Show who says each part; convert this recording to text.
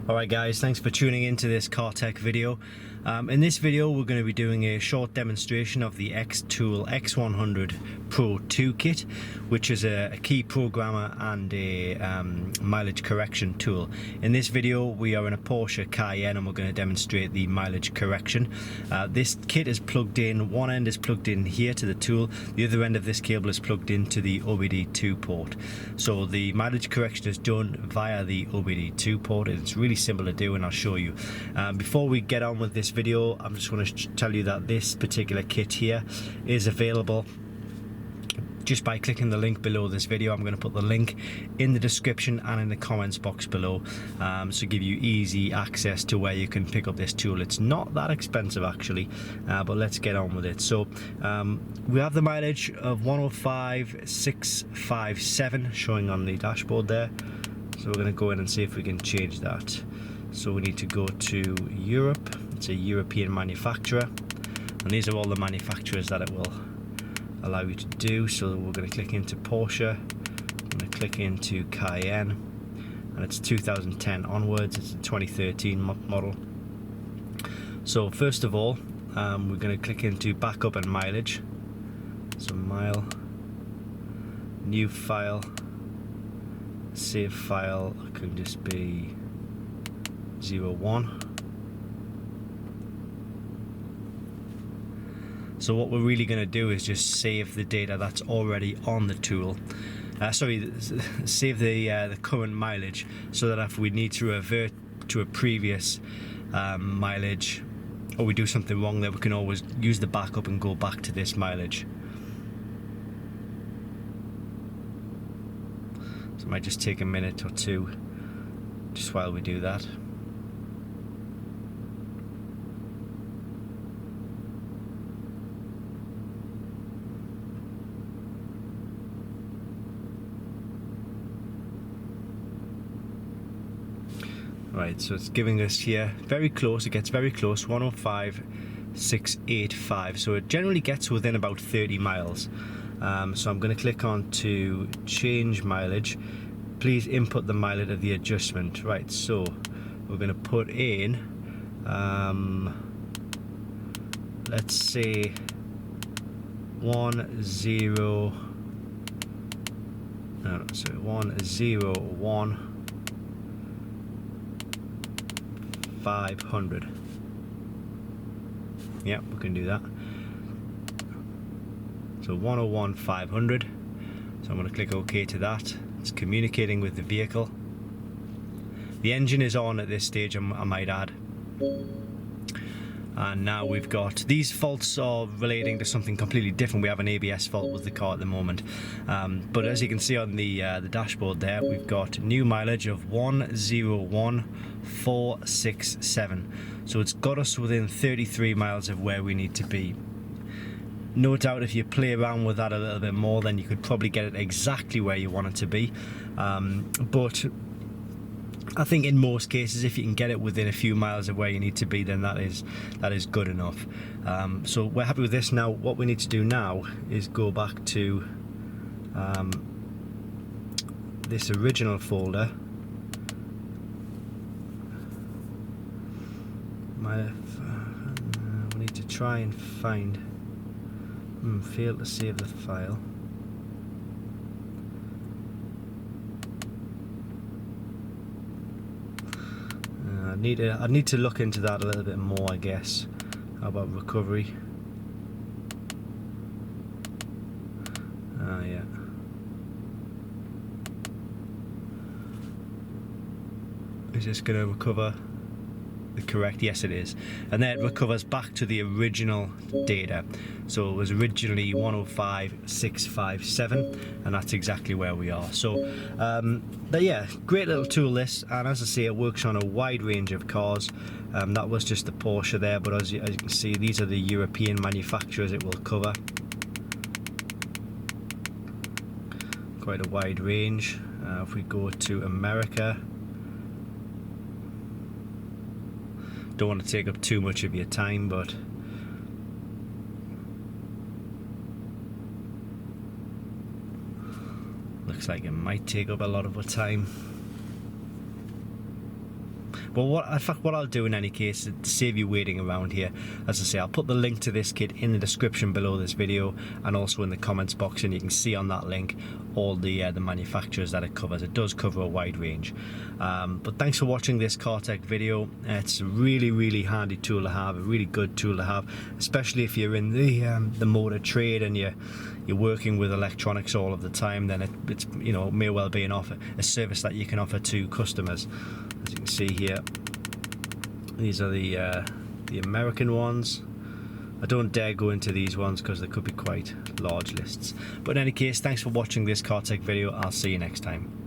Speaker 1: Alright guys, thanks for tuning into this car tech video. In this video we're going to be doing a short demonstration of the Xtool X100 Pro 2 kit, which is a key programmer and a mileage correction tool. In this video we are in a Porsche Cayenne and we're going to demonstrate the mileage correction. This kit is plugged in, one end is plugged in here to the tool, the other end of this cable is plugged into the OBD2 port. So the mileage correction is done via the OBD2 port. It's really simple to do and I'll show you. Before we get on with this video, I'm just going to tell you that this particular kit here is available just by clicking the link below this video. I'm going to put the link in the description and in the comments box below, so give you easy access to where you can pick up this tool. It's not that expensive actually, but let's get on with it. So we have the mileage of 105,657 showing on the dashboard there. So we're going to go in and see if we can change that. So we need to go to Europe. It's a European manufacturer, and these are all the manufacturers that it will allow you to do. So we're going to click into Porsche, I'm going to click into Cayenne, and it's 2010 onwards. It's a 2013 model. So first of all, we're going to click into backup and mileage. So mile, new file, save file can just be 01. So what we're really going to do is just save the data that's already on the tool. Save the current mileage, so that if we need to revert to a previous mileage, or we do something wrong there, we can always use the backup and go back to this mileage. So it might just take a minute or two just while we do that. Right, so it's giving us here very close, it gets very close, 105,685. So it generally gets within about 30 miles. So I'm going to click on to change mileage. Please input the mileage of the adjustment. Right, so we're going to put in, let's say 101 500. Yeah, we can do that. So 101 500. So I'm going to click OK to that. It's communicating with the vehicle. The engine is on at this stage, I might add. And now we've got, these faults are relating to something completely different. We have an ABS fault with the car at the moment, but as you can see on the dashboard there, we've got new mileage of 101,467. so it's got us within 33 miles of where we need to be. No doubt if you play around with that a little bit more, then you could probably get it exactly where you want it to be, but I think in most cases, if you can get it within a few miles of where you need to be, then that is good enough. So we're happy with this. Now what we need to do now is go back to this original folder. We need to try and find, failed to save the file. I'd need to look into that a little bit more, I guess. How about recovery? Yeah. Is this going to recover the correct? Yes, it is. And then it recovers back to the original data. So it was originally 105,657, and that's exactly where we are. So but yeah, great little tool this, and as I say, it works on a wide range of cars. That was just the Porsche there, but as you can see, these are the European manufacturers it will cover. Quite a wide range. If we go to America, don't want to take up too much of your time, but looks like it might take up a lot of our time. But what I'll do in any case, to save you waiting around here, as I say, I'll put the link to this kit in the description below this video, and also in the comments box, and you can see on that link all the manufacturers that it covers. It does cover a wide range. But thanks for watching this car tech video. It's a really handy tool to have, a really good tool to have, especially if you're in the motor trade and you're working with electronics all of the time. Then it's you know, may well be a service that you can offer to customers. As you can see here, these are the American ones. I don't dare go into these ones because they could be quite large lists. But in any case, thanks for watching this car tech video. I'll see you next time.